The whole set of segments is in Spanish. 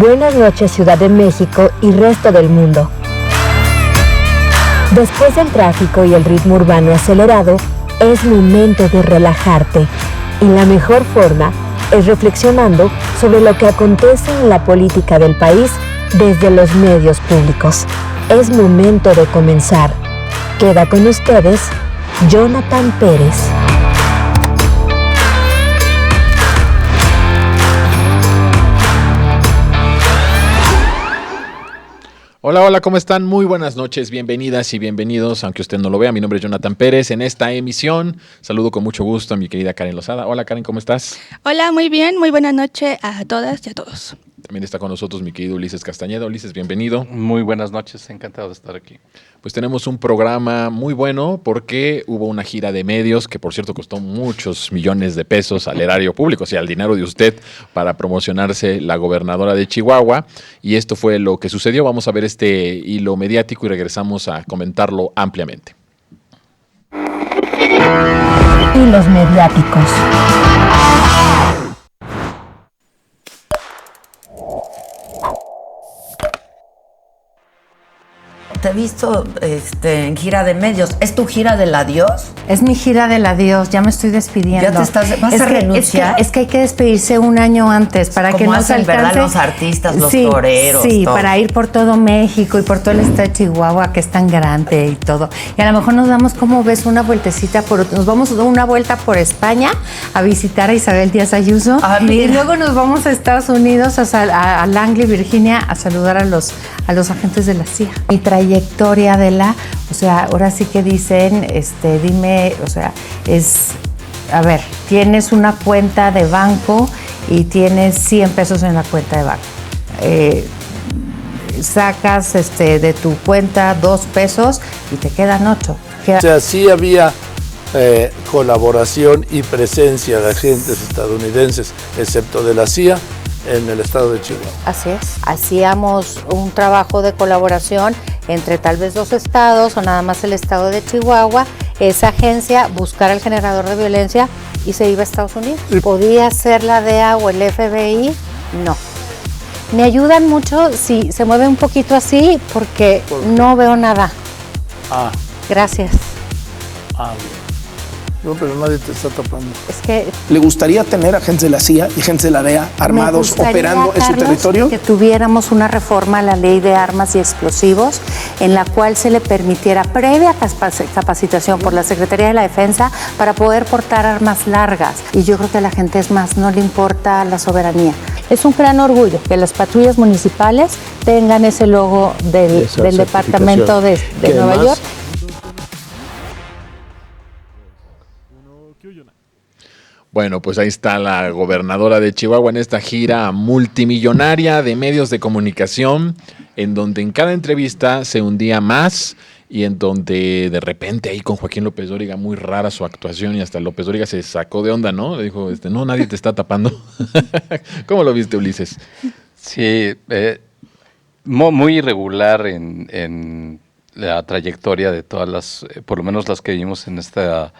Buenas noches, Ciudad de México y resto del mundo. Después del tráfico y el ritmo urbano acelerado, es momento de relajarte. Y la mejor forma es reflexionando sobre lo que acontece en la política del país desde los medios públicos. Es momento de comenzar. Queda con ustedes, Jonathan Pérez. Hola, hola, ¿cómo están? Muy buenas noches, bienvenidas y bienvenidos, aunque usted no lo vea, mi nombre es Jonathan Pérez. En esta emisión saludo con mucho gusto a mi querida Karen Lozada. Hola Karen, ¿cómo estás? Hola, muy bien, muy buena noche a todas y a todos. También está con nosotros mi querido Ulises Castañeda. Ulises, bienvenido. Muy buenas noches, encantado de estar aquí. Pues tenemos un programa muy bueno porque hubo una gira de medios que por cierto costó muchos millones de pesos al erario público, o sea, al dinero de usted para promocionarse la gobernadora de Chihuahua, y esto fue lo que sucedió. Vamos a ver este hilo mediático y regresamos a comentarlo ampliamente. Hilos mediáticos. Te he visto en gira de medios. ¿Es tu gira del adiós? Es mi gira del adiós, ya me estoy despidiendo. ¿Ya te estás, vas a renunciar? Es que hay que despedirse un año antes para que no se alcance. ¿Verdad? Los artistas, los toreros. Sí, todo. para ir por todo México y por todo el estado de Chihuahua, que es tan grande y todo. Y a lo mejor nos damos, como ves, una vueltecita, nos vamos a dar una vuelta por España a visitar a Isabel Díaz Ayuso. Y luego nos vamos a Estados Unidos, a Langley, Virginia, a saludar a los agentes de la CIA. Mi trayectoria de o sea, ahora sí que dicen, dime, o sea, a ver, tienes una cuenta de banco y tienes 100 pesos en la cuenta de banco. Sacas de tu cuenta 2 pesos y te quedan 8. O sea, sí había colaboración y presencia de agentes estadounidenses, excepto de la CIA, en el estado de Chihuahua. Así es. Hacíamos un trabajo de colaboración entre tal vez 2 estados o nada más el estado de Chihuahua. Esa agencia buscar el generador de violencia y se iba a Estados Unidos. ¿Podía ser la DEA o el FBI? No. Me ayudan mucho si se mueve un poquito así porque no veo nada. Gracias. Bien. No, pero nadie te está tapando. Es que ¿le gustaría tener agentes de la CIA y agentes de la DEA armados operando en su territorio? Que tuviéramos una reforma a la ley de armas y explosivos en la cual se le permitiera previa capacitación por la Secretaría de la Defensa para poder portar armas largas. Y yo creo que a la gente no le importa la soberanía. Es un gran orgullo que las patrullas municipales tengan ese logo del departamento de Nueva York. Bueno, pues ahí está la gobernadora de Chihuahua en esta gira multimillonaria de medios de comunicación, en donde en cada entrevista se hundía más y en donde de repente ahí con Joaquín López Dóriga, muy rara su actuación y hasta López Dóriga se sacó de onda, ¿no? Le dijo, no, nadie te está tapando. ¿Cómo lo viste, Ulises? Sí, muy irregular en la trayectoria de todas las, por lo menos las que vimos en esta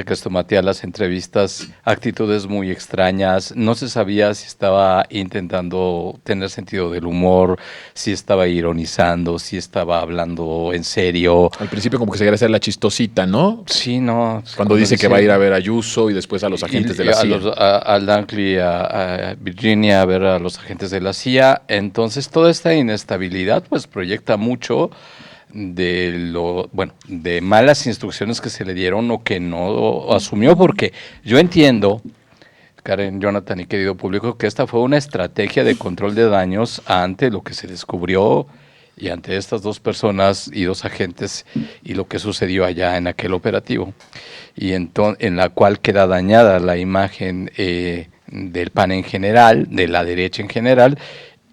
crestomatía, las entrevistas, actitudes muy extrañas. No se sabía si estaba intentando tener sentido del humor, si estaba ironizando, si estaba hablando en serio. Al principio como que se quería hacer la chistosita, ¿no? Sí, no. Cuando dice que va a ir a ver a Ayuso y después a los agentes de la CIA. A Langley, a Virginia, a ver a los agentes de la CIA. Entonces toda esta inestabilidad pues proyecta mucho de malas instrucciones que se le dieron o que no asumió, porque yo entiendo, Karen, Jonathan y querido público, que esta fue una estrategia de control de daños ante lo que se descubrió y ante estas 2 personas y 2 agentes y lo que sucedió allá en aquel operativo, y en la cual queda dañada la imagen del PAN en general, de la derecha en general,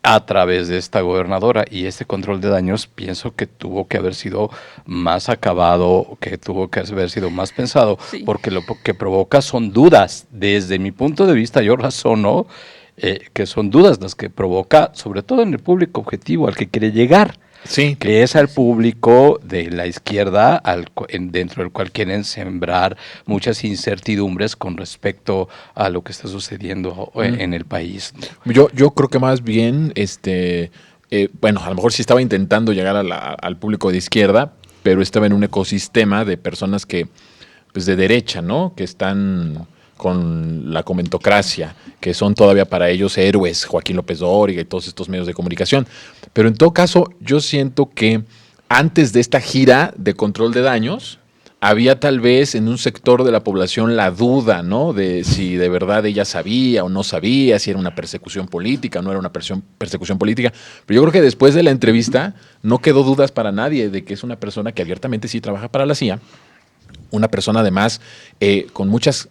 a través de esta gobernadora, y este control de daños pienso que tuvo que haber sido más acabado, que tuvo que haber sido más pensado, sí. Porque lo que provoca son dudas. Desde mi punto de vista, yo razono que son dudas las que provoca, sobre todo en el público objetivo al que quiere llegar. Sí. que es al público de la izquierda dentro del cual quieren sembrar muchas incertidumbres con respecto a lo que está sucediendo en el país. Yo creo que más bien, bueno, a lo mejor sí estaba intentando llegar al público de izquierda, pero estaba en un ecosistema de personas que, pues de derecha, ¿no? Que están con la comentocracia, que son todavía para ellos héroes, Joaquín López Dóriga y todos estos medios de comunicación. Pero en todo caso, yo siento que antes de esta gira de control de daños, había tal vez en un sector de la población la duda, ¿no? De si de verdad ella sabía o no sabía, si era una persecución política o no era una persecución política. Pero yo creo que después de la entrevista no quedó dudas para nadie de que es una persona que abiertamente sí trabaja para la CIA, una persona además con muchas...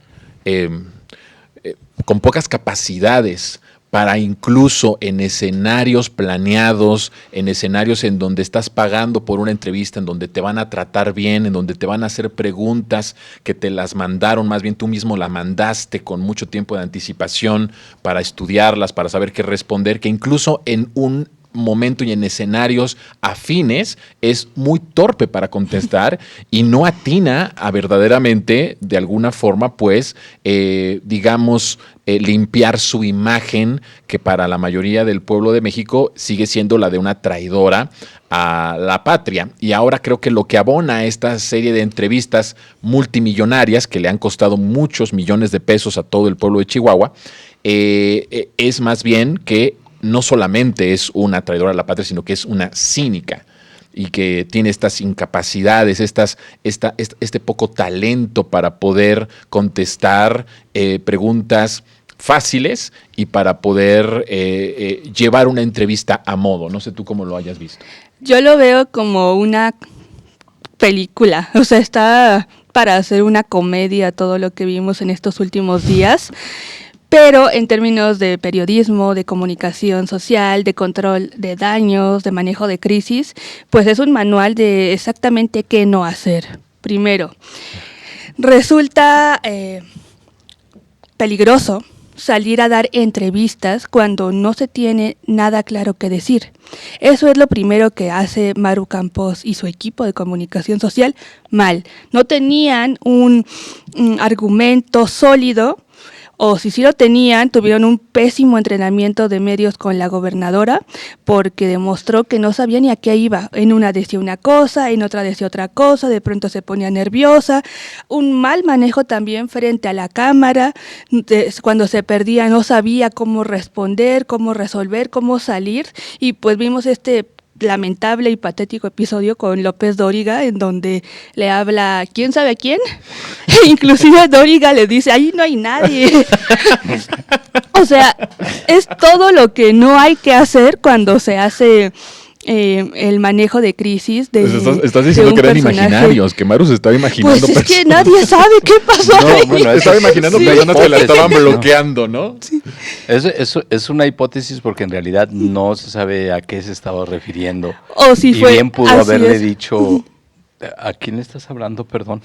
con pocas capacidades para incluso en escenarios planeados, en escenarios en donde estás pagando por una entrevista, en donde te van a tratar bien, en donde te van a hacer preguntas que te las mandaron, más bien tú mismo la mandaste con mucho tiempo de anticipación para estudiarlas, para saber qué responder, que incluso en un momento y en escenarios afines es muy torpe para contestar y no atina a verdaderamente, de alguna forma, pues, digamos, limpiar su imagen, que para la mayoría del pueblo de México sigue siendo la de una traidora a la patria. Y ahora creo que lo que abona a esta serie de entrevistas multimillonarias que le han costado muchos millones de pesos a todo el pueblo de Chihuahua, es más bien que no solamente es una traidora a la patria, sino que es una cínica y que tiene estas incapacidades, este poco talento para poder contestar preguntas fáciles y para poder llevar una entrevista a modo. No sé tú cómo lo hayas visto. Yo lo veo como una película, o sea, está para hacer una comedia todo lo que vimos en estos últimos días. Pero en términos de periodismo, de comunicación social, de control de daños, de manejo de crisis, pues es un manual de exactamente qué no hacer. Primero, resulta peligroso salir a dar entrevistas cuando no se tiene nada claro que decir. Eso es lo primero que hace Maru Campos y su equipo de comunicación social mal. No tenían un argumento sólido, o si sí lo tenían, tuvieron un pésimo entrenamiento de medios con la gobernadora, porque demostró que no sabía ni a qué iba. En una decía una cosa, en otra decía otra cosa, de pronto se ponía nerviosa. Un mal manejo también frente a la cámara, cuando se perdía no sabía cómo responder, cómo resolver, cómo salir, y pues vimos este lamentable y patético episodio con López Dóriga, en donde le habla quién sabe a quién, e inclusive Dóriga le dice, ahí no hay nadie. O sea, es todo lo que no hay que hacer cuando se hace el manejo de crisis de estás diciendo que eran personaje. Imaginarios, que Maru se estaba imaginando. Pues es que nadie sabe qué pasó ahí. Bueno, estaba imaginando personas que la estaban bloqueando, ¿no? Sí. Es una hipótesis porque en realidad no se sabe a qué se estaba refiriendo. O si y fue, bien pudo haberle dicho, ¿a quién le estás hablando, perdón?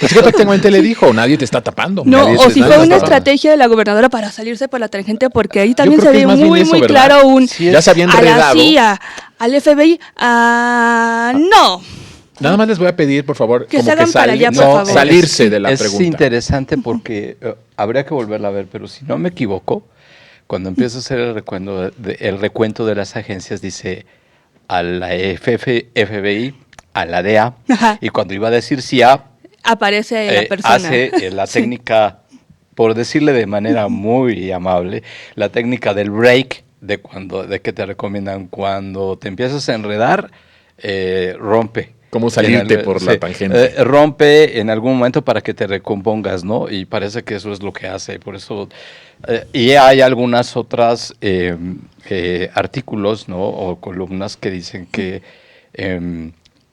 Es que prácticamente le dijo, nadie te está tapando. No, o si fue una estrategia de la gobernadora para salirse por la tangente, porque ahí también se ve muy claro ya se había enredado. A la CIA, al FBI, no. Nada más les voy a pedir, por favor, que se hagan para allá, por favor. Salirse de la pregunta. Es interesante porque habría que volverla a ver, pero si no me equivoco, cuando empieza a hacer el recuento de las agencias, dice a la FBI, a la DEA, ajá, y cuando iba a decir CIA, aparece la persona. Hace la técnica, por decirle de manera muy amable, la técnica del break, de que te recomiendan cuando te empiezas a enredar, rompe. ¿Cómo salirte por la tangente? Rompe en algún momento para que te recompongas, ¿no? Y parece que eso es lo que hace. Por eso, y hay algunas otras artículos, ¿no? O columnas que dicen que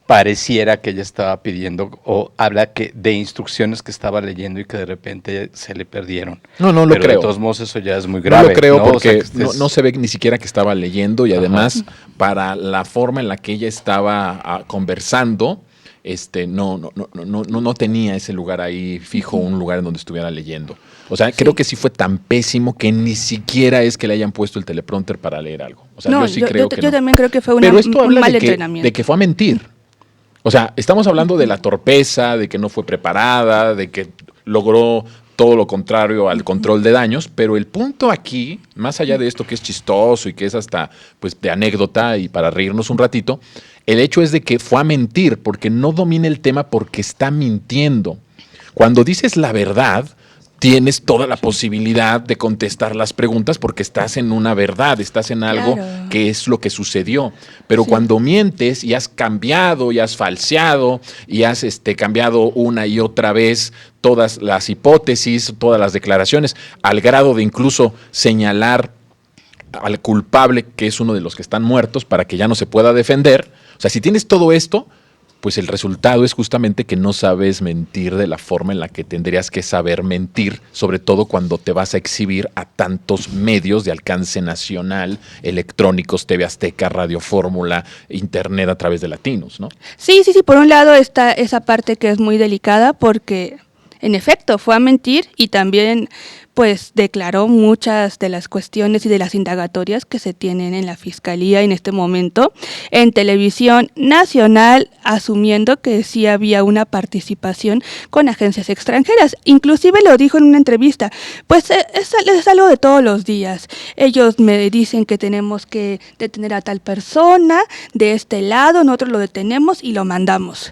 pareciera que ella estaba pidiendo o habla de instrucciones que estaba leyendo y que de repente se le perdieron. No lo Pero creo. De todos modos eso ya es muy grave. No lo creo, ¿no? Porque o sea, no se ve ni siquiera que estaba leyendo y además para la forma en la que ella estaba conversando, no tenía ese lugar ahí fijo, un lugar en donde estuviera leyendo. O sea, creo que sí fue tan pésimo que ni siquiera es que le hayan puesto el teleprompter para leer algo. O sea, No, yo sí creo que yo no. también creo que fue Pero esto un habla mal de que, entrenamiento. de que fue a mentir. O sea, estamos hablando de la torpeza, de que no fue preparada, de que logró todo lo contrario al control de daños, pero el punto aquí, más allá de esto que es chistoso y que es hasta pues de anécdota y para reírnos un ratito, el hecho es de que fue a mentir porque no domina el tema porque está mintiendo. Cuando dices la verdad, tienes toda la posibilidad de contestar las preguntas porque estás en una verdad, estás en algo que es lo que sucedió. Pero cuando mientes y has cambiado y has falseado y has cambiado una y otra vez todas las hipótesis, todas las declaraciones, al grado de incluso señalar al culpable, que es uno de los que están muertos, para que ya no se pueda defender. O sea, si tienes todo esto, pues el resultado es justamente que no sabes mentir de la forma en la que tendrías que saber mentir, sobre todo cuando te vas a exhibir a tantos medios de alcance nacional, electrónicos, TV Azteca, Radio Fórmula, Internet a través de Latinos, ¿no? Sí, por un lado está esa parte que es muy delicada porque, en efecto, fue a mentir y también pues declaró muchas de las cuestiones y de las indagatorias que se tienen en la Fiscalía en este momento en televisión nacional, asumiendo que sí había una participación con agencias extranjeras. Inclusive lo dijo en una entrevista, pues es algo de todos los días. Ellos me dicen que tenemos que detener a tal persona de este lado, nosotros lo detenemos y lo mandamos.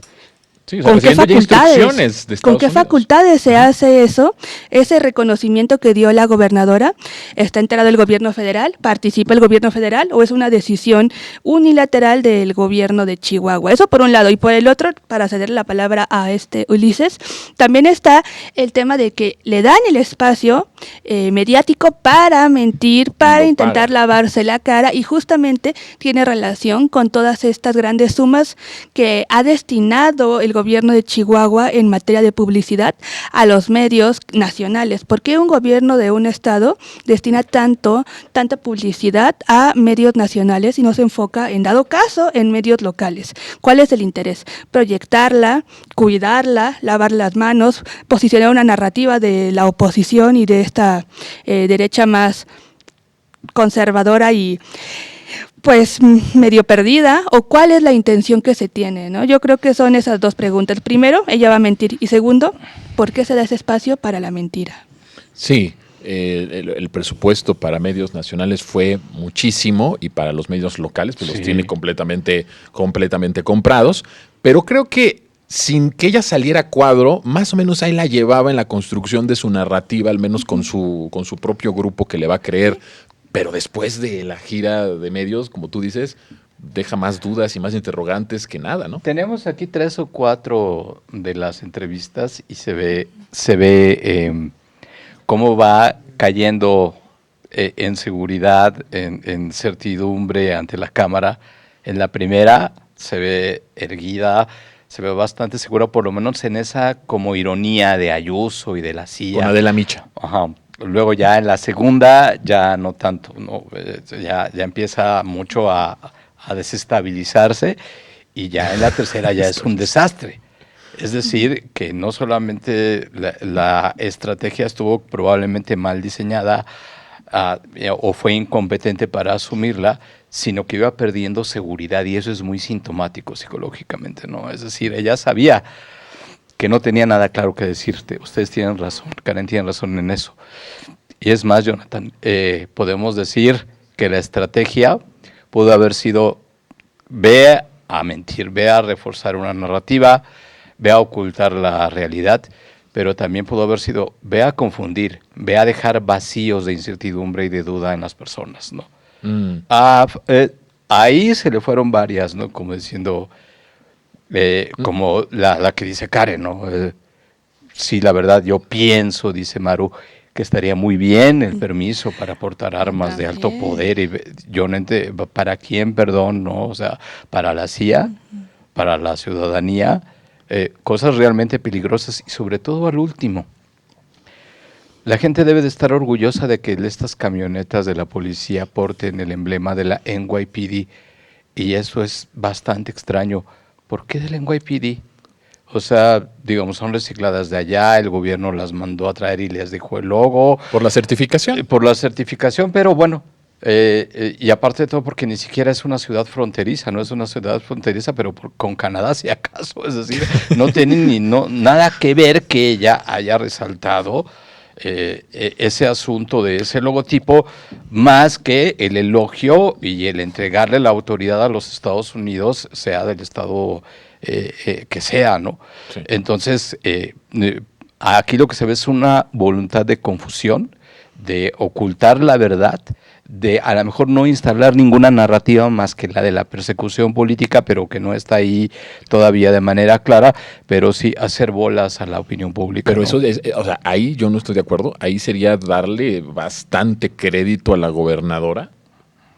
Sí, o sea, ¿Con qué facultades? De ¿Con qué facultades se hace eso? Ese reconocimiento que dio la gobernadora, ¿está enterado el gobierno federal? ¿Participa el gobierno federal? ¿O es una decisión unilateral del gobierno de Chihuahua? Eso por un lado. Y por el otro, para ceder la palabra a Ulises, también está el tema de que le dan el espacio mediático para mentir, para intentar lavarse la cara, y justamente tiene relación con todas estas grandes sumas que ha destinado el gobierno de Chihuahua en materia de publicidad a los medios nacionales. ¿Por qué un gobierno de un estado destina tanta publicidad a medios nacionales y no se enfoca, en dado caso, en medios locales? ¿Cuál es el interés? Proyectarla, cuidarla, lavar las manos, posicionar una narrativa de la oposición y de esta derecha más conservadora y pues medio perdida, o cuál es la intención que se tiene, ¿no? Yo creo que son esas dos preguntas. Primero, ella va a mentir, y segundo, ¿por qué se da ese espacio para la mentira? Sí, el presupuesto para medios nacionales fue muchísimo y para los medios locales pues los tiene completamente comprados, pero creo que sin que ella saliera a cuadro, más o menos ahí la llevaba en la construcción de su narrativa, al menos con su propio grupo que le va a creer. Pero después de la gira de medios, como tú dices, deja más dudas y más interrogantes que nada, ¿no? Tenemos aquí 3 o 4 de las entrevistas y se ve cómo va cayendo en seguridad, en certidumbre ante la cámara. En la primera se ve erguida, se ve bastante segura, por lo menos en esa como ironía de Ayuso y de la CIA. Con Adela Micha. Ajá. Luego ya en la segunda ya no tanto, ¿no? Ya empieza mucho a desestabilizarse, y ya en la tercera ya es un desastre. Es decir, que no solamente la estrategia estuvo probablemente mal diseñada o fue incompetente para asumirla, sino que iba perdiendo seguridad, y eso es muy sintomático psicológicamente, ¿no? Es decir, ella sabía que no tenía nada claro que decirte. Ustedes tienen razón, Karen tiene razón en eso. Y es más, Jonathan, podemos decir que la estrategia pudo haber sido: ve a mentir, ve a reforzar una narrativa, ve a ocultar la realidad, pero también pudo haber sido: ve a confundir, ve a dejar vacíos de incertidumbre y de duda en las personas, ¿no? Ahí se le fueron varias, ¿no? Como diciendo... como la que dice Karen, ¿no? Sí, la verdad, yo pienso, dice Maru, que estaría muy bien el permiso para portar armas de alto poder. Y yo no entiendo, ¿para quién, perdón? ¿No? O sea, para la CIA, para la ciudadanía, cosas realmente peligrosas, y sobre todo al último. La gente debe de estar orgullosa de que estas camionetas de la policía porten el emblema de la NYPD, y eso es bastante extraño. ¿Por qué del NYPD? O sea, digamos, son recicladas de allá, el gobierno las mandó a traer y les dejó el logo. ¿Por la certificación? Por la certificación, pero bueno, y aparte de todo porque ni siquiera es una ciudad fronteriza, no es una ciudad fronteriza, pero con Canadá si acaso, es decir, no tiene nada que ver que ella haya resaltado ese asunto de ese logotipo, más que el elogio y el entregarle la autoridad a los Estados Unidos, sea del estado que sea, ¿no? Sí. Entonces, aquí lo que se ve es una voluntad de confusión, de ocultar la verdad, de a lo mejor no instalar ninguna narrativa más que la de la persecución política, pero que no está ahí todavía de manera clara, pero sí hacer bolas a la opinión pública. Pero ¿no? eso, o sea, ahí yo no estoy de acuerdo. Ahí sería darle bastante crédito a la gobernadora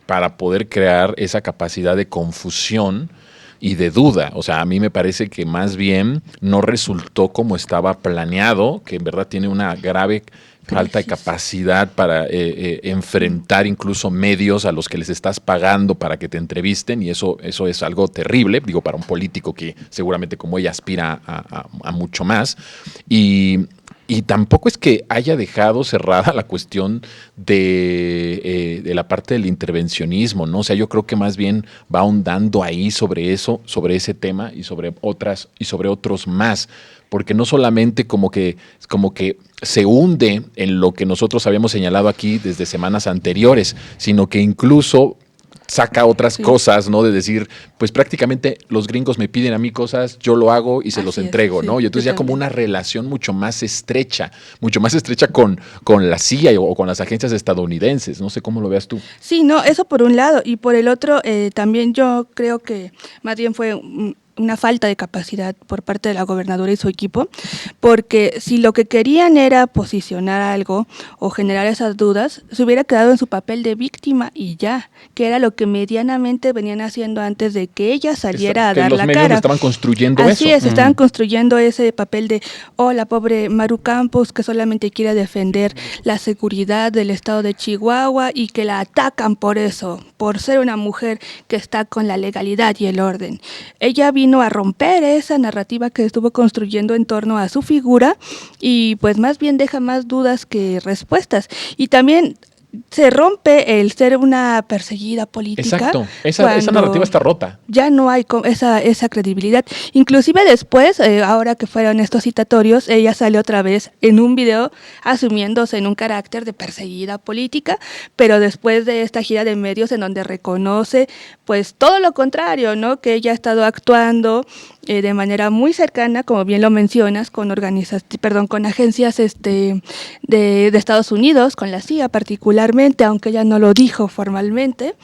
para poder crear esa capacidad de confusión y de duda. O sea, a mí me parece que más bien no resultó como estaba planeado, que en verdad tiene una grave falta de capacidad para enfrentar incluso medios a los que les estás pagando para que te entrevisten, y eso es algo terrible, digo, para un político que seguramente como ella aspira a mucho más. Y tampoco es que haya dejado cerrada la cuestión de la parte del intervencionismo, ¿no? O sea, yo creo que más bien va ahondando ahí sobre eso, sobre ese tema y sobre otros más, porque no solamente como que se hunde en lo que nosotros habíamos señalado aquí desde semanas anteriores, sino que incluso saca otras cosas, ¿no? De decir, pues prácticamente los gringos me piden a mí cosas, yo lo hago y se los entrego, ¿no? Y entonces ya como una relación mucho más estrecha con la CIA o con las agencias estadounidenses. No sé cómo lo veas tú. Sí, no, eso por un lado. Y por el otro, también yo creo que más bien fue una falta de capacidad por parte de la gobernadora y su equipo, porque si lo que querían era posicionar algo o generar esas dudas, se hubiera quedado en su papel de víctima y ya, que era lo que medianamente venían haciendo antes de que ella saliera a dar la cara. Los medios estaban construyendo Así eso. es, estaban construyendo ese papel de, la pobre Maru Campos, que solamente quiere defender la seguridad del estado de Chihuahua y que la atacan por eso, por ser una mujer que está con la legalidad y el orden. Ella vino a romper esa narrativa que estuvo construyendo en torno a su figura y pues más bien deja más dudas que respuestas. Y también se rompe el ser una perseguida política. Exacto, esa narrativa está rota. Ya no hay esa credibilidad. Inclusive después, ahora que fueron estos citatorios, ella sale otra vez en un video asumiéndose en un carácter de perseguida política, pero después de esta gira de medios en donde reconoce pues todo lo contrario, ¿no? Que ella ha estado actuando de manera muy cercana, como bien lo mencionas, con agencias de Estados Unidos, con la CIA particularmente, aunque ella no lo dijo formalmente,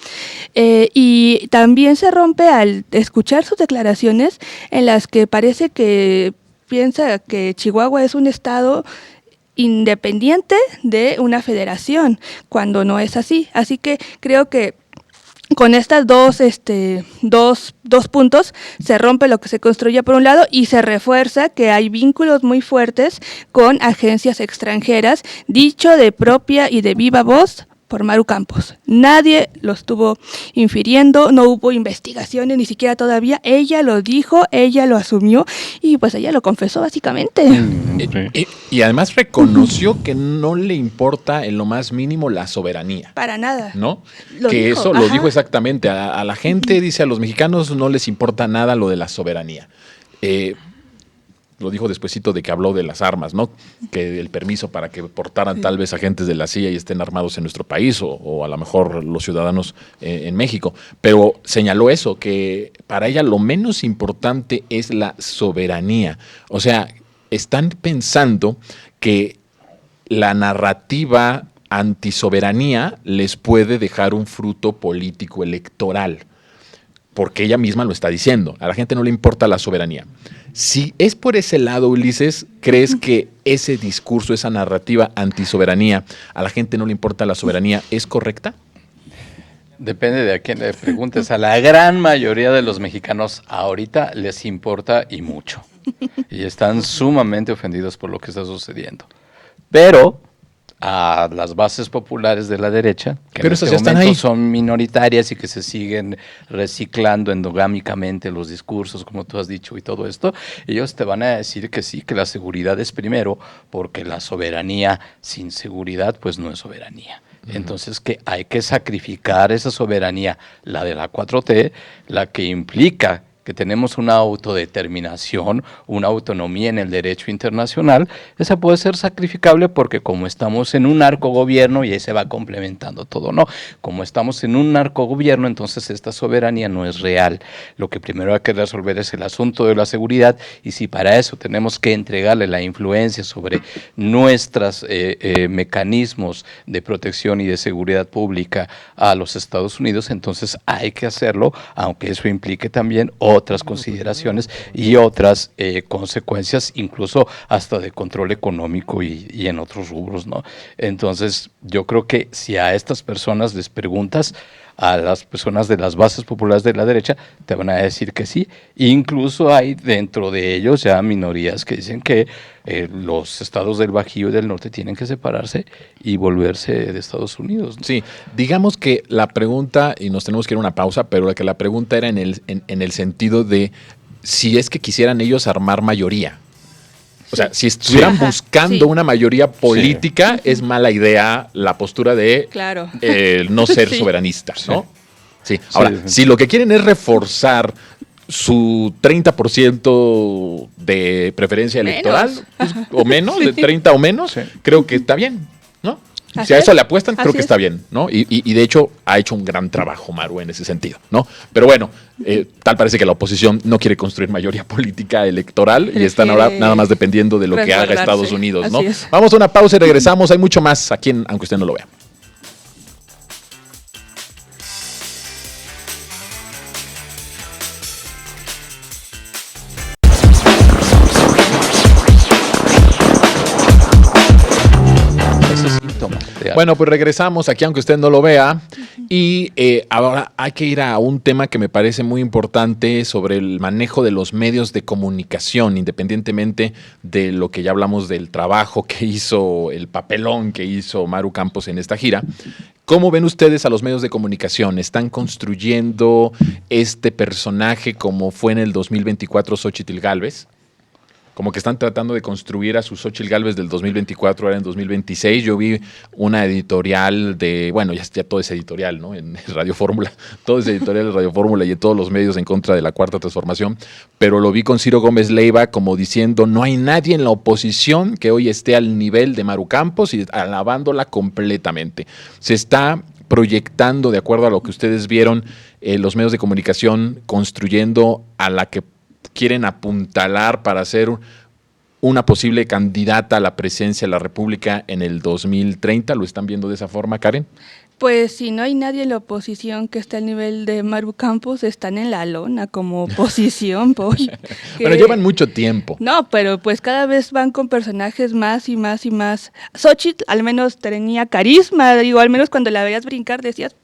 y también se rompe al escuchar sus declaraciones en las que parece que piensa que Chihuahua es un estado independiente de una federación, cuando no es así. Así que creo que con estas dos puntos se rompe lo que se construye por un lado y se refuerza que hay vínculos muy fuertes con agencias extranjeras, dicho de propia y de viva voz por Maru Campos. Nadie lo estuvo infiriendo, no hubo investigaciones, ni siquiera todavía. Ella lo dijo, ella lo asumió y pues ella lo confesó básicamente. Y además reconoció que no le importa en lo más mínimo la soberanía. Para nada. ¿No? Lo dijo exactamente. A la gente, dice, a los mexicanos no les importa nada lo de la soberanía. Lo dijo despuesito de que habló de las armas, ¿no? Que el permiso para que portaran tal vez agentes de la CIA y estén armados en nuestro país o a lo mejor los ciudadanos en México. Pero señaló eso, que para ella lo menos importante es la soberanía. O sea, están pensando que la narrativa antisoberanía les puede dejar un fruto político electoral, porque ella misma lo está diciendo. A la gente no le importa la soberanía. Si es por ese lado, Ulises, ¿crees que ese discurso, esa narrativa antisoberanía, a la gente no le importa la soberanía, es correcta? Depende de a quién le preguntes. A la gran mayoría de los mexicanos ahorita les importa y mucho. Y están sumamente ofendidos por lo que está sucediendo. Pero a las bases populares de la derecha, que pero en esas este ya están momento ahí. son minoritarias y que se siguen reciclando endogámicamente los discursos, como tú has dicho, y todo esto, ellos te van a decir que sí, que la seguridad es primero, porque la soberanía sin seguridad pues no es soberanía. Entonces que hay que sacrificar esa soberanía, la de la 4T, la que implica que tenemos una autodeterminación, una autonomía en el derecho internacional, esa puede ser sacrificable porque como estamos en un narcogobierno, y ahí se va complementando todo, ¿no? Como estamos en un narcogobierno, entonces esta soberanía no es real. Lo que primero hay que resolver es el asunto de la seguridad, y si para eso tenemos que entregarle la influencia sobre nuestros mecanismos de protección y de seguridad pública a los Estados Unidos, entonces hay que hacerlo, aunque eso implique también otras consideraciones y otras consecuencias, incluso hasta de control económico y en otros rubros, ¿no? Entonces, yo creo que si a estas personas les preguntas, a las personas de las bases populares de la derecha, te van a decir que sí. Incluso hay dentro de ellos ya minorías que dicen que los estados del Bajío y del Norte tienen que separarse y volverse de Estados Unidos, ¿no? Sí, digamos que la pregunta, y nos tenemos que ir a una pausa, pero la pregunta era en el sentido de si es que quisieran ellos armar mayoría. O sea, si estuvieran buscando una mayoría política, es mala idea la postura de no ser soberanista, ¿no? Sí. Ahora, si lo que quieren es reforzar su 30% de preferencia electoral, pues, o menos, de 30 o menos, creo que está bien, ¿no? Si a eso le apuestan, creo que está bien, ¿no? Y de hecho ha hecho un gran trabajo Maru en ese sentido, ¿no? Pero bueno, tal parece que la oposición no quiere construir mayoría política electoral y están ahora nada más dependiendo de lo que haga Estados Unidos, ¿no? Vamos a una pausa y regresamos. Hay mucho más aquí, aunque usted no lo vea. Bueno, pues regresamos aquí, aunque usted no lo vea, y ahora hay que ir a un tema que me parece muy importante sobre el manejo de los medios de comunicación, independientemente de lo que ya hablamos del trabajo que hizo, el papelón que hizo Maru Campos en esta gira. ¿Cómo ven ustedes a los medios de comunicación? ¿Están construyendo este personaje como fue en el 2024 Xóchitl Gálvez? Como que están tratando de construir a su Xóchitl Gálvez del 2024, ahora en 2026. Yo vi una editorial de, bueno, ya todo es editorial, ¿no? En Radio Fórmula, todo es editorial de Radio Fórmula y en todos los medios en contra de la Cuarta Transformación, pero lo vi con Ciro Gómez Leiva como diciendo, no hay nadie en la oposición que hoy esté al nivel de Maru Campos, y alabándola completamente. Se está proyectando, de acuerdo a lo que ustedes vieron, los medios de comunicación construyendo a la que quieren apuntalar para ser una posible candidata a la presidencia de la República en el 2030. ¿Lo están viendo de esa forma, Karen? Pues si no hay nadie en la oposición que esté al nivel de Maru Campos, están en la lona como oposición. Pero llevan mucho tiempo. No, pero pues cada vez van con personajes más y más y más. Xóchitl al menos tenía carisma, digo, al menos cuando la veías brincar decías,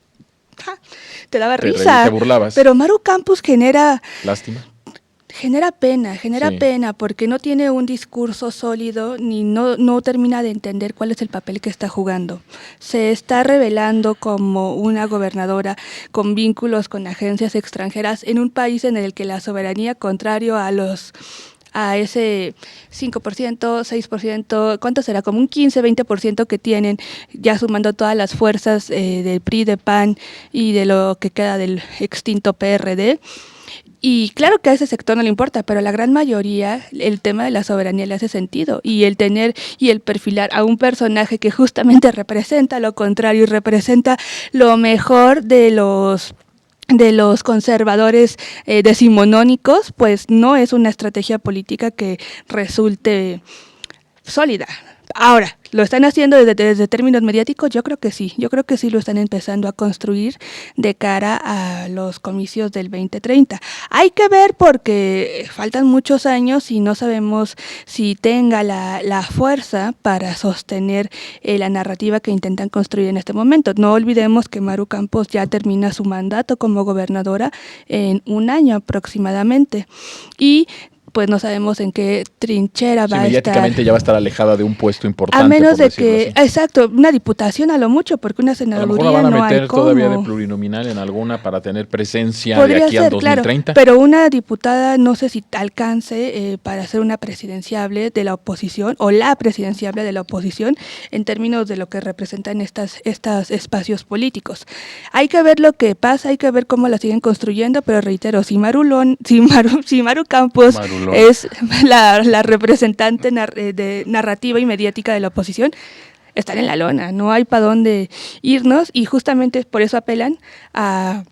te daba risa. Te burlabas. Pero Maru Campos genera... Lástima. Genera pena porque no tiene un discurso sólido ni no termina de entender cuál es el papel que está jugando. Se está revelando como una gobernadora con vínculos con agencias extranjeras en un país en el que la soberanía, contrario a ese 5%, 6%, ¿cuánto será? Como un 15, 20% que tienen, ya sumando todas las fuerzas del PRI, de PAN y de lo que queda del extinto PRD. Y claro que a ese sector no le importa, pero a la gran mayoría el tema de la soberanía le hace sentido, y el tener y el perfilar a un personaje que justamente representa lo contrario y representa lo mejor de los conservadores decimonónicos, pues no es una estrategia política que resulte sólida. Ahora, ¿lo están haciendo desde términos mediáticos? Yo creo que sí lo están empezando a construir de cara a los comicios del 2030. Hay que ver porque faltan muchos años y no sabemos si tenga la fuerza para sostener la narrativa que intentan construir en este momento. No olvidemos que Maru Campos ya termina su mandato como gobernadora en un año aproximadamente, y pues no sabemos en qué trinchera va a estar. Mediáticamente ya va a estar alejada de un puesto importante. A menos de por decirlo que, así. exacto, una diputación a lo mucho, porque una A lo senaduría mejor la van a no hay meter cómo. todavía de plurinominal en alguna para tener presencia de Podría aquí al ser, 2030. claro, pero una diputada no sé si alcance para ser una presidenciable de la oposición o la presidenciable de la oposición en términos de lo que representan estos espacios políticos. Hay que ver lo que pasa, hay que ver cómo la siguen construyendo, pero reitero, si Maru Campos Marulón. es la representante de narrativa y mediática de la oposición, están en la lona, no hay para dónde irnos y justamente por eso apelan a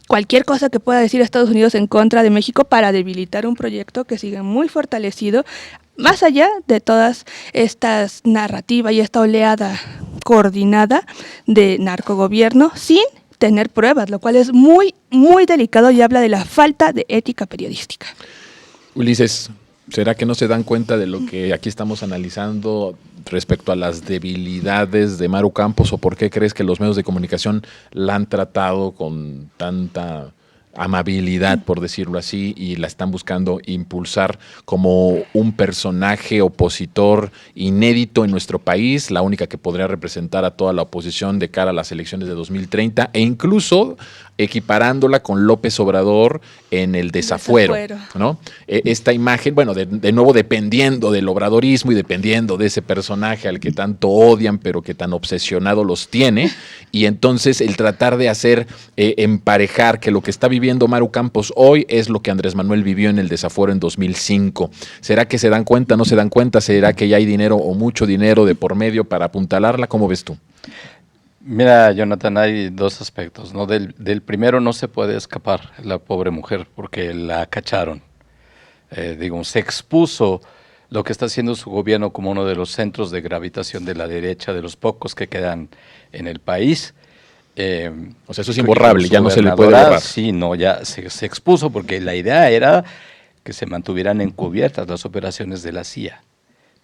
cualquier cosa que pueda decir Estados Unidos en contra de México para debilitar un proyecto que sigue muy fortalecido, más allá de todas estas narrativas y esta oleada coordinada de narcogobierno sin tener pruebas, lo cual es muy, muy delicado y habla de la falta de ética periodística. Ulises, ¿será que no se dan cuenta de lo que aquí estamos analizando respecto a las debilidades de Maru Campos o por qué crees que los medios de comunicación la han tratado con tanta amabilidad, por decirlo así, y la están buscando impulsar como un personaje opositor inédito en nuestro país, la única que podría representar a toda la oposición de cara a las elecciones de 2030 e incluso equiparándola con López Obrador en el desafuero, ¿no? Esta imagen, bueno, de nuevo dependiendo del obradorismo y dependiendo de ese personaje al que tanto odian pero que tan obsesionado los tiene, y entonces el tratar de hacer emparejar que lo que está viviendo Maru Campos hoy es lo que Andrés Manuel vivió en el desafuero en 2005. ¿Será que se dan cuenta, no se dan cuenta? ¿Será que ya hay dinero o mucho dinero de por medio para apuntalarla? ¿Cómo ves tú? Mira, Jonathan, hay dos aspectos, ¿no? Del primero no se puede escapar la pobre mujer porque la cacharon. Se expuso lo que está haciendo su gobierno como uno de los centros de gravitación de la derecha, de los pocos que quedan en el país. O sea, eso es imborrable, ya no se le puede borrar. Sí, no, ya se expuso porque la idea era que se mantuvieran encubiertas las operaciones de la CIA.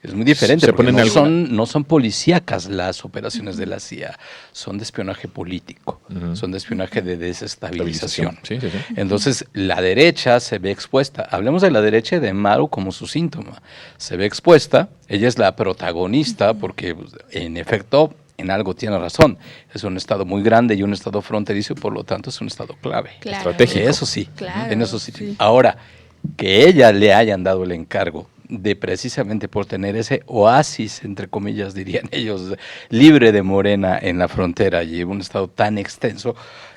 Es muy diferente, porque no son policíacas las operaciones de la CIA, son de espionaje político, son de espionaje de desestabilización. Sí. Entonces, la derecha se ve expuesta. Hablemos de la derecha de Maru como su síntoma. Se ve expuesta, ella es la protagonista porque, en efecto, en algo tiene razón. Es un estado muy grande y un estado fronterizo, y por lo tanto es un estado clave. Claro. Estratégico. Eso sí, claro, en eso sí. sí. Ahora, que ella le hayan dado el encargo de precisamente por tener ese oasis, entre comillas dirían ellos, libre de Morena en la frontera y un estado tan extenso,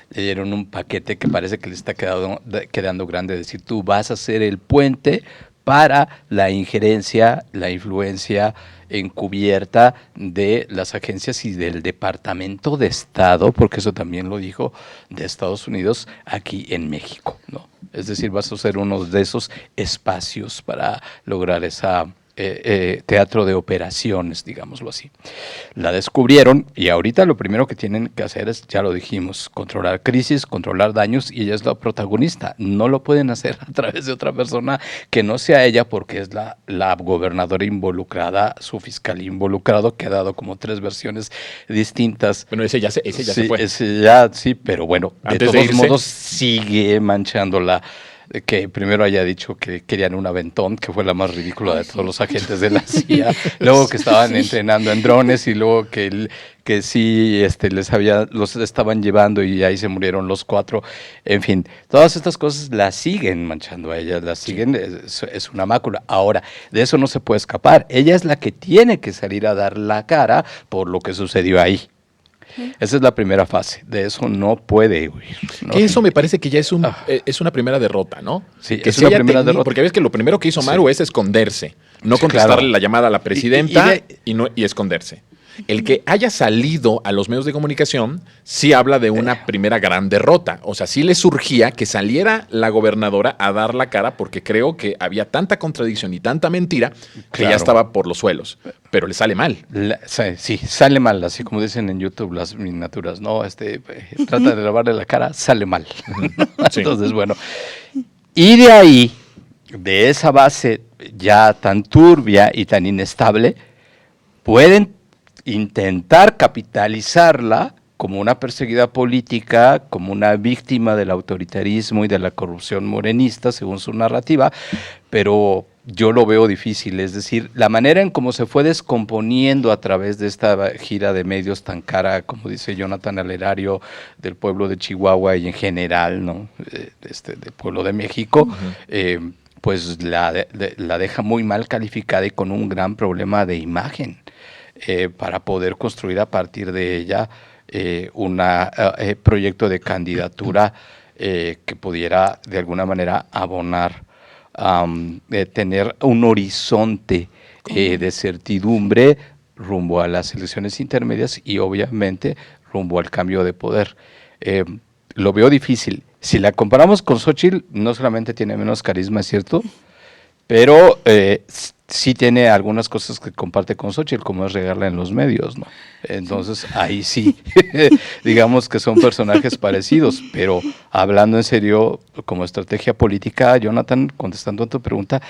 le dieron un paquete que parece que le está quedando grande, decir, tú vas a ser el puente para la injerencia, la influencia encubierta de las agencias y del Departamento de Estado, porque eso también lo dijo, de Estados Unidos aquí en México, ¿no? Es decir, vas a ser uno de esos espacios para lograr esa teatro de operaciones, digámoslo así. La descubrieron y ahorita lo primero que tienen que hacer es, ya lo dijimos, controlar crisis, controlar daños, y ella es la protagonista. No lo pueden hacer a través de otra persona que no sea ella, porque es la gobernadora involucrada, su fiscal involucrado, que ha dado como 3 versiones distintas. Bueno, ese ya se fue. Sí, pero bueno, Antes de todos irse, modos sigue manchándola. Que primero haya dicho que querían un aventón, que fue la más ridícula de todos los agentes de la CIA, luego que estaban entrenando en drones, y luego que sí los estaban llevando y ahí se murieron los 4. En fin, todas estas cosas las siguen manchando a ella, las siguen, es una mácula. Ahora, de eso no se puede escapar. Ella es la que tiene que salir a dar la cara por lo que sucedió ahí. Esa es la primera fase, de eso no puede huir. ¿No? Eso me parece que ya es una primera derrota, ¿no? Sí, que es una primera derrota. Porque ves que lo primero que hizo Maru es esconderse, no contestarle la llamada a la presidenta y esconderse. El que haya salido a los medios de comunicación sí habla de una primera gran derrota. O sea, sí le surgía que saliera la gobernadora a dar la cara, porque creo que había tanta contradicción y tanta mentira que ya estaba por los suelos. Pero le sale mal. Sí, sale mal, así como dicen en YouTube las miniaturas, ¿no? Trata de lavarle la cara, sale mal. Sí. Entonces, bueno. Y de ahí, de esa base ya tan turbia y tan inestable, pueden intentar capitalizarla como una perseguida política, como una víctima del autoritarismo y de la corrupción morenista, según su narrativa, pero yo lo veo difícil, es decir, la manera en cómo se fue descomponiendo a través de esta gira de medios tan cara, como dice Jonathan, al erario del pueblo de Chihuahua y en general, ¿no? Del pueblo de México, pues la deja muy mal calificada y con un gran problema de imagen, para poder construir a partir de ella un proyecto de candidatura que pudiera de alguna manera abonar, tener un horizonte de certidumbre rumbo a las elecciones intermedias y obviamente rumbo al cambio de poder. Lo veo difícil. Si la comparamos con Xóchitl, no solamente tiene menos carisma, es cierto, pero sí tiene algunas cosas que comparte con Xóchitl, como es regarla en los medios, ¿no? Entonces, ahí sí, digamos que son personajes parecidos, pero hablando en serio, como estrategia política, Jonathan, contestando a tu pregunta,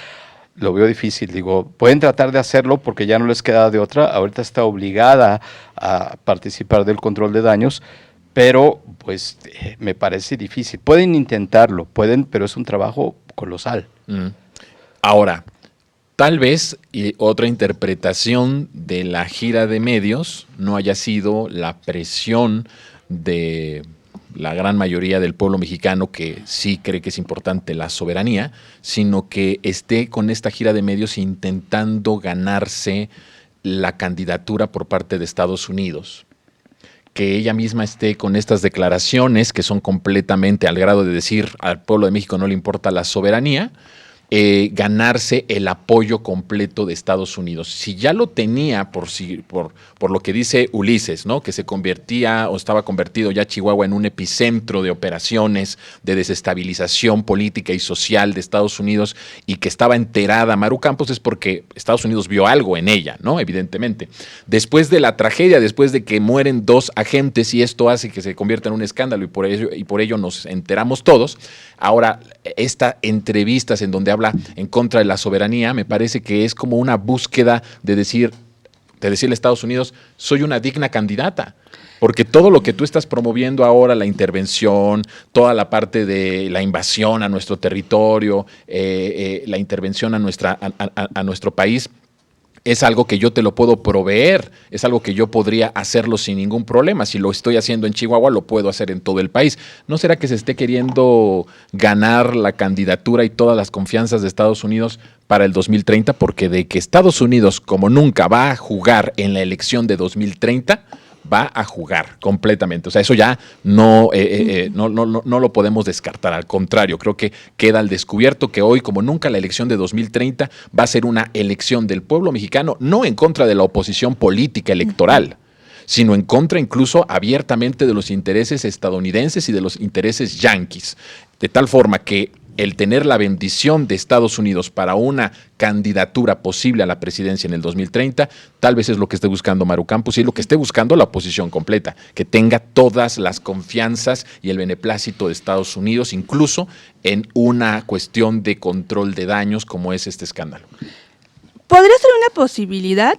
lo veo difícil. Digo, pueden tratar de hacerlo porque ya no les queda de otra, ahorita está obligada a participar del control de daños, pero pues me parece difícil. Pueden intentarlo, pero es un trabajo colosal. Ahora, tal vez otra interpretación de la gira de medios no haya sido la presión de la gran mayoría del pueblo mexicano que sí cree que es importante la soberanía, sino que esté con esta gira de medios intentando ganarse la candidatura por parte de Estados Unidos. Que ella misma esté con estas declaraciones que son completamente al grado de decir al pueblo de México no le importa la soberanía, ganarse el apoyo completo de Estados Unidos. Si ya lo tenía por lo que dice Ulises, ¿no? Que se convertía o estaba convertido ya Chihuahua en un epicentro de operaciones de desestabilización política y social de Estados Unidos y que estaba enterada Maru Campos, es porque Estados Unidos vio algo en ella, ¿no? Evidentemente. Después de la tragedia, después de que mueren 2 agentes y esto hace que se convierta en un escándalo y por ello nos enteramos todos, ahora estas entrevistas en donde habla en contra de la soberanía, me parece que es como una búsqueda de decirle a Estados Unidos, soy una digna candidata. Porque todo lo que tú estás promoviendo ahora, la intervención, toda la parte de la invasión a nuestro territorio, la intervención a nuestro país, es algo que yo te lo puedo proveer, es algo que yo podría hacerlo sin ningún problema. Si lo estoy haciendo en Chihuahua, lo puedo hacer en todo el país. ¿No será que se esté queriendo ganar la candidatura y todas las confianzas de Estados Unidos para el 2030? Porque de que Estados Unidos como nunca va a jugar en la elección de 2030, va a jugar completamente. O sea, eso ya no lo podemos descartar. Al contrario, creo que queda al descubierto que hoy, como nunca, la elección de 2030 va a ser una elección del pueblo mexicano, no en contra de la oposición política electoral, sino en contra incluso abiertamente de los intereses estadounidenses y de los intereses yanquis. De tal forma que el tener la bendición de Estados Unidos para una candidatura posible a la presidencia en el 2030, tal vez es lo que esté buscando Maru Campos y es lo que esté buscando la oposición completa, que tenga todas las confianzas y el beneplácito de Estados Unidos, incluso en una cuestión de control de daños como es este escándalo. Podría ser una posibilidad,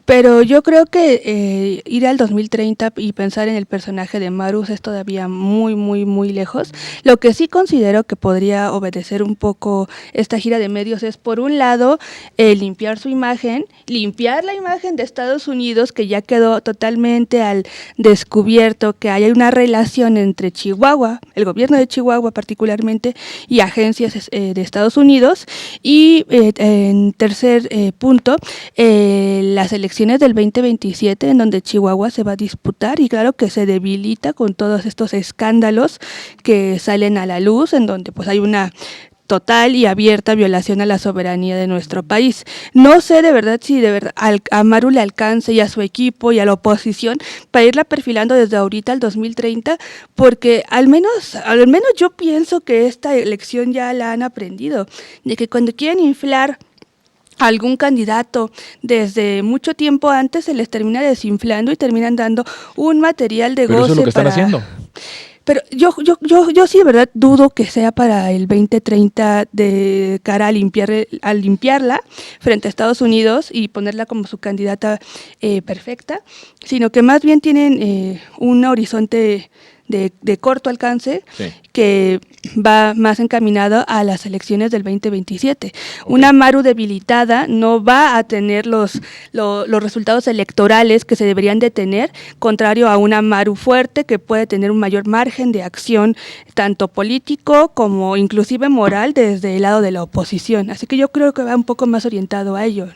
pero yo creo que ir al 2030 y pensar en el personaje de Maru es todavía muy, muy, muy lejos. Lo que sí considero que podría obedecer un poco esta gira de medios es, por un lado, limpiar su imagen, limpiar la imagen de Estados Unidos, que ya quedó totalmente al descubierto que hay una relación entre Chihuahua, el gobierno de Chihuahua particularmente, y agencias de Estados Unidos. Y en tercer punto, las elecciones del 2027, en donde Chihuahua se va a disputar, y claro que se debilita con todos estos escándalos que salen a la luz, en donde pues hay una total y abierta violación a la soberanía de nuestro país. No sé de verdad si a Maru le alcance y a su equipo y a la oposición para irla perfilando desde ahorita al 2030, porque al menos yo pienso que esta elección ya la han aprendido, de que cuando quieren inflar algún candidato desde mucho tiempo antes, se les termina desinflando y terminan dando un material de goce. Pero eso es lo que están haciendo. Pero yo sí, de verdad, dudo que sea para el 2030 de cara a limpiarla frente a Estados Unidos y ponerla como su candidata perfecta, sino que más bien tienen un horizonte de corto alcance, sí, que va más encaminado a las elecciones del 2027. Okay. Una Maru debilitada no va a tener los resultados electorales que se deberían de tener, contrario a una Maru fuerte que puede tener un mayor margen de acción, tanto político como inclusive moral, desde el lado de la oposición. Así que yo creo que va un poco más orientado a ello.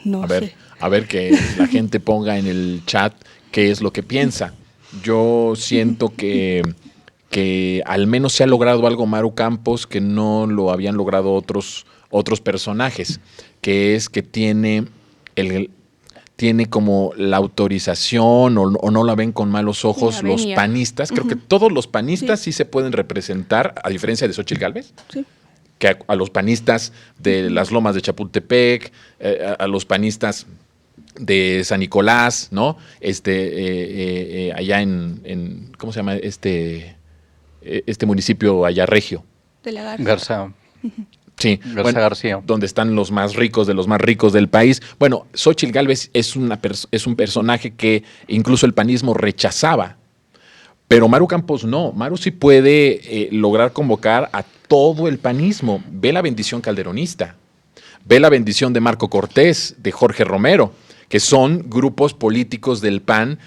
A ver que la gente ponga en el chat qué es lo que piensa. Yo siento que al menos se ha logrado algo Maru Campos que no lo habían logrado otros personajes, que es que tiene como la autorización o no la ven con malos ojos los panistas. Creo que todos los panistas sí se pueden representar, a diferencia de Xóchitl Gálvez. Sí. Que a los panistas de las Lomas de Chapultepec, a los panistas de San Nicolás, ¿no? Allá en ¿cómo se llama? Este municipio allá regio. De la Garza. Sí, Garza García. Donde están los más ricos de los más ricos del país. Bueno, Xóchitl Gálvez es un personaje que incluso el panismo rechazaba. Pero Maru Campos no. Maru sí puede lograr convocar a todo el panismo. Ve la bendición calderonista. Ve la bendición de Marco Cortés, de Jorge Romero, que son grupos políticos del PAN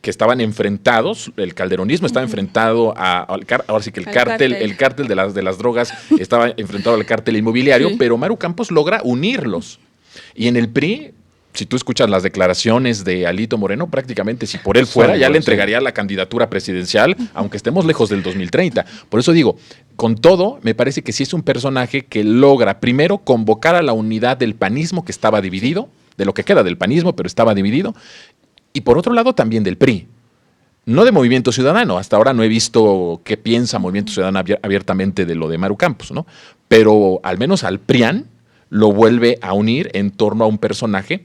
que estaban enfrentados, el calderonismo estaba enfrentado ahora sí que el cártel de las drogas estaba enfrentado al cártel inmobiliario, sí, pero Maru Campos logra unirlos. Y en el PRI, si tú escuchas las declaraciones de Alito Moreno, prácticamente si por él fuera, ya le entregaría la candidatura presidencial, aunque estemos lejos del 2030. Por eso digo, con todo, me parece que sí es un personaje que logra, primero, convocar a la unidad del panismo que estaba dividido, de lo que queda del panismo, pero estaba dividido, y por otro lado también del PRI, no de Movimiento Ciudadano. Hasta ahora no he visto qué piensa Movimiento Ciudadano abiertamente de lo de Maru Campos, ¿no? Pero al menos al PRIAN lo vuelve a unir en torno a un personaje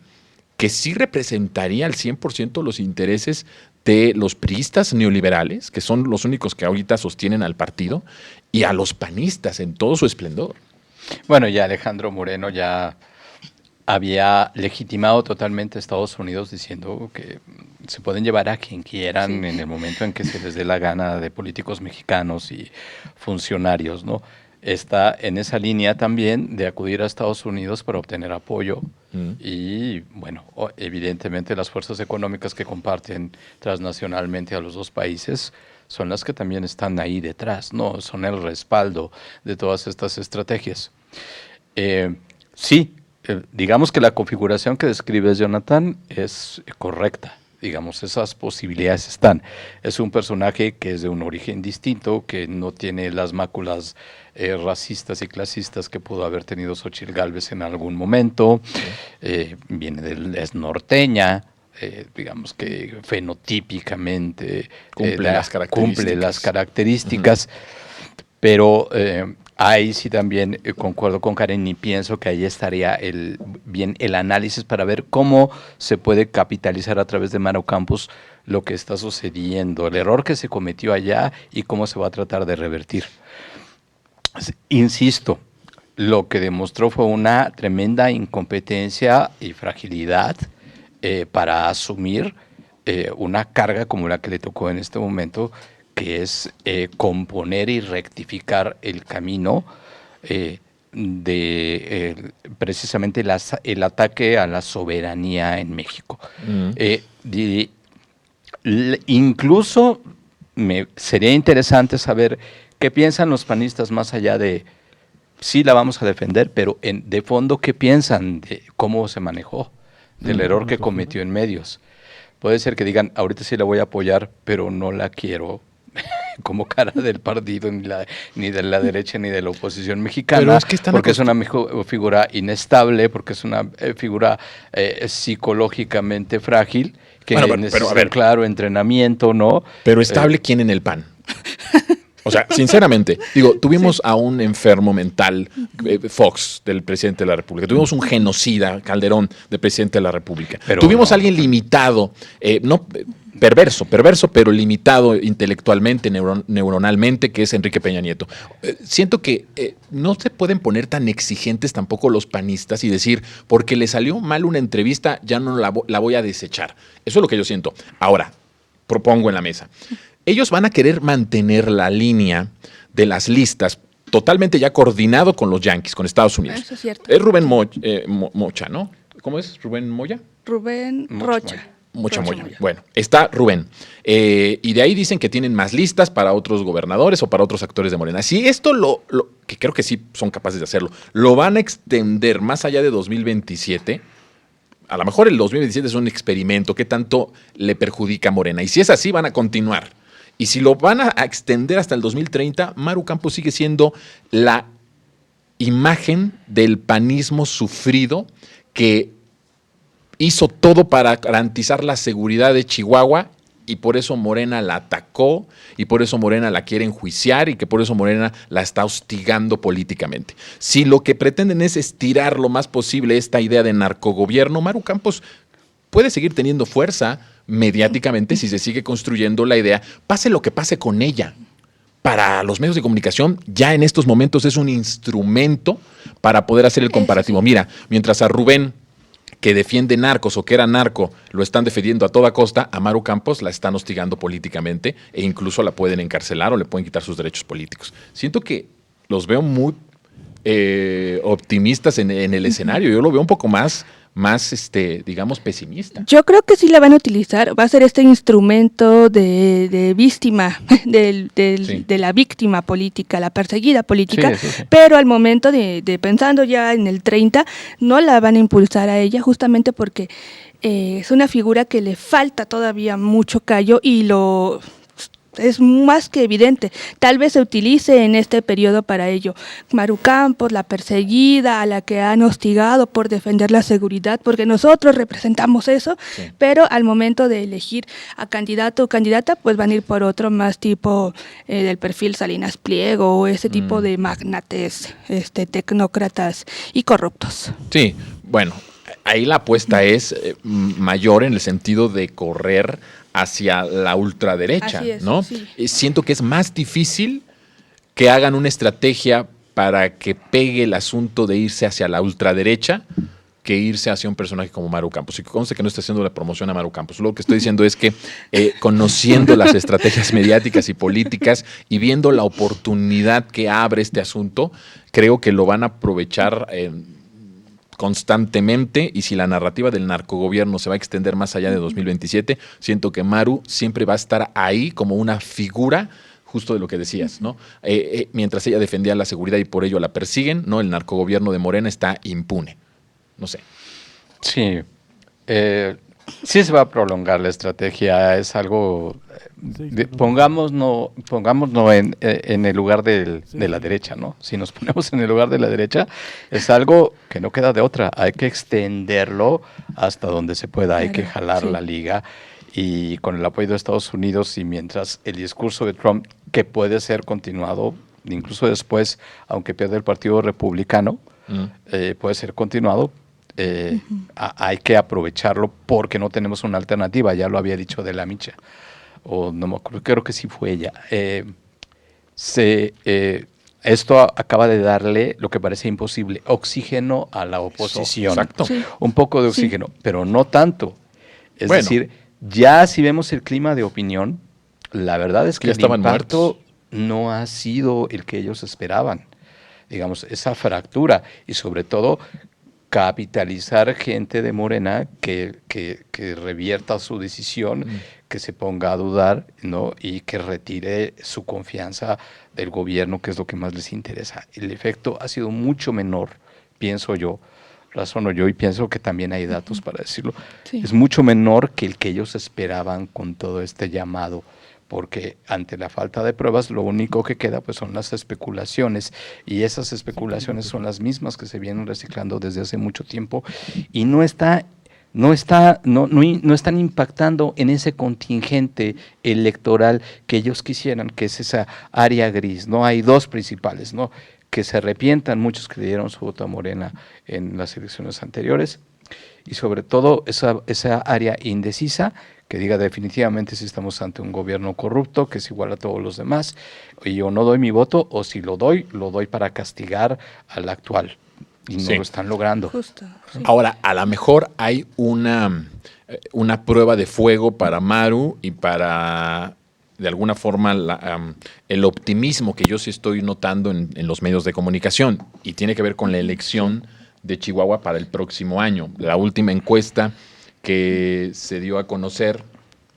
que sí representaría al 100% los intereses de los priistas neoliberales, que son los únicos que ahorita sostienen al partido, y a los panistas en todo su esplendor. Bueno, ya Alejandro Moreno ya había legitimado totalmente a Estados Unidos diciendo que se pueden llevar a quien quieran, sí, en el momento en que se les dé la gana, de políticos mexicanos y funcionarios, ¿no? Está en esa línea también de acudir a Estados Unidos para obtener apoyo y, bueno, evidentemente las fuerzas económicas que comparten transnacionalmente a los dos países son las que también están ahí detrás, ¿no? Son el respaldo de todas estas estrategias. Digamos que la configuración que describes, Jonathan, es correcta. Digamos, esas posibilidades están. Es un personaje que es de un origen distinto, que no tiene las máculas racistas y clasistas que pudo haber tenido Xóchitl Gálvez en algún momento. Es norteña, digamos que fenotípicamente cumple las características, pero ahí sí también concuerdo con Karen y pienso que ahí estaría el análisis para ver cómo se puede capitalizar a través de Maru Campos lo que está sucediendo, el error que se cometió allá y cómo se va a tratar de revertir. Insisto, lo que demostró fue una tremenda incompetencia y fragilidad para asumir una carga como la que le tocó en este momento, que es componer y rectificar el camino de precisamente el ataque a la soberanía en México. Incluso sería interesante saber qué piensan los panistas más allá de sí la vamos a defender, pero de fondo qué piensan de cómo se manejó, del error que cometió en medios. Puede ser que digan, ahorita sí la voy a apoyar, pero no la quiero como cara del partido, ni de la derecha ni de la oposición mexicana, porque es una figura inestable, porque es una figura psicológicamente frágil, que necesita claro entrenamiento, ¿no? Pero estable, ¿quién en el PAN? O sea, sinceramente, digo, tuvimos a un enfermo mental, Fox, del presidente de la República. Tuvimos un genocida, Calderón, del presidente de la República. Tuvimos a alguien limitado, perverso, pero limitado intelectualmente, neuronalmente, que es Enrique Peña Nieto. Siento que no se pueden poner tan exigentes tampoco los panistas y decir, porque le salió mal una entrevista, ya no la voy a desechar. Eso es lo que yo siento. Ahora, propongo en la mesa. Ellos van a querer mantener la línea de las listas totalmente ya coordinado con los Yankees, con Estados Unidos. Eso es cierto. Es Rubén Mocha, ¿no? ¿Cómo es? ¿Rubén Moya? Rubén Rocha. Mocha. Bueno, está Rubén. Y de ahí dicen que tienen más listas para otros gobernadores o para otros actores de Morena. Si esto que creo que sí son capaces de hacerlo, lo van a extender más allá de 2027, a lo mejor el 2027 es un experimento, ¿qué tanto le perjudica a Morena? Y si es así, van a continuar. Y si lo van a extender hasta el 2030, Maru Campos sigue siendo la imagen del panismo sufrido que hizo todo para garantizar la seguridad de Chihuahua y por eso Morena la atacó y por eso Morena la quiere enjuiciar y que por eso Morena la está hostigando políticamente. Si lo que pretenden es estirar lo más posible esta idea de narcogobierno, Maru Campos puede seguir teniendo fuerza mediáticamente si se sigue construyendo la idea, pase lo que pase con ella. Para los medios de comunicación ya en estos momentos es un instrumento para poder hacer el comparativo. Mira, mientras a Rubén, que defiende narcos o que era narco, lo están defendiendo a toda costa, a Maru Campos la están hostigando políticamente e incluso la pueden encarcelar o le pueden quitar sus derechos políticos. Siento que los veo muy optimistas en el escenario. Yo lo veo un poco más digamos, pesimista. Yo creo que sí la van a utilizar, va a ser este instrumento de víctima, de la víctima política, la perseguida política, sí. Pero al momento de pensando ya en el 30, no la van a impulsar a ella justamente porque es una figura que le falta todavía mucho callo y es más que evidente. Tal vez se utilice en este periodo para ello. Maru Campos, la perseguida, a la que han hostigado por defender la seguridad, porque nosotros representamos eso, sí. Pero al momento de elegir a candidato o candidata, pues van a ir por otro más tipo del perfil Salinas Pliego o ese tipo de magnates, tecnócratas y corruptos. Sí, bueno, ahí la apuesta es mayor en el sentido de correr hacia la ultraderecha, ¿no? Sí. Siento que es más difícil que hagan una estrategia para que pegue el asunto de irse hacia la ultraderecha que irse hacia un personaje como Maru Campos. Y conste que no estoy haciendo la promoción a Maru Campos. Lo que estoy diciendo es que conociendo las estrategias mediáticas y políticas y viendo la oportunidad que abre este asunto, creo que lo van a aprovechar constantemente, y si la narrativa del narcogobierno se va a extender más allá de 2027, siento que Maru siempre va a estar ahí como una figura justo de lo que decías, ¿no? Mientras ella defendía la seguridad y por ello la persiguen, ¿no? El narcogobierno de Morena está impune. No sé. Sí. Sí se va a prolongar la estrategia, es algo... pongámonos en el lugar de la derecha, ¿no? Si nos ponemos en el lugar de la derecha, es algo que no queda de otra. Hay que extenderlo hasta donde se pueda, hay que jalar la liga. Y con el apoyo de Estados Unidos y mientras el discurso de Trump, que puede ser continuado, incluso después, aunque pierda el Partido Republicano, puede ser continuado, hay que aprovecharlo porque no tenemos una alternativa. Ya lo había dicho de la Micha, o no me acuerdo, creo que sí fue ella. Esto acaba de darle lo que parece imposible, oxígeno a la oposición. Exacto. Sí. Un poco de oxígeno, pero no tanto. Es decir, ya si vemos el clima de opinión, la verdad es que el impacto no ha sido el que ellos esperaban. Digamos, esa fractura y sobre todo capitalizar gente de Morena que revierta su decisión, que se ponga a dudar, ¿no? Y que retire su confianza del gobierno, que es lo que más les interesa. El efecto ha sido mucho menor, pienso yo, razono yo y pienso que también hay datos para decirlo. Sí. Es mucho menor que el que ellos esperaban con todo este llamado, porque ante la falta de pruebas lo único que queda pues son las especulaciones, y esas especulaciones son las mismas que se vienen reciclando desde hace mucho tiempo y no están impactando en ese contingente electoral que ellos quisieran, que es esa área gris. No hay dos principales, ¿no? Que se arrepientan muchos que le dieron su voto a Morena en las elecciones anteriores, y sobre todo esa área indecisa que diga definitivamente si estamos ante un gobierno corrupto, que es igual a todos los demás, y yo no doy mi voto, o si lo doy para castigar al actual. Y no lo están logrando. Justo, sí. Ahora, a lo mejor hay una prueba de fuego para Maru y para, de alguna forma, el optimismo que yo sí estoy notando en los medios de comunicación, y tiene que ver con la elección de Chihuahua para el próximo año. La última encuesta que se dio a conocer,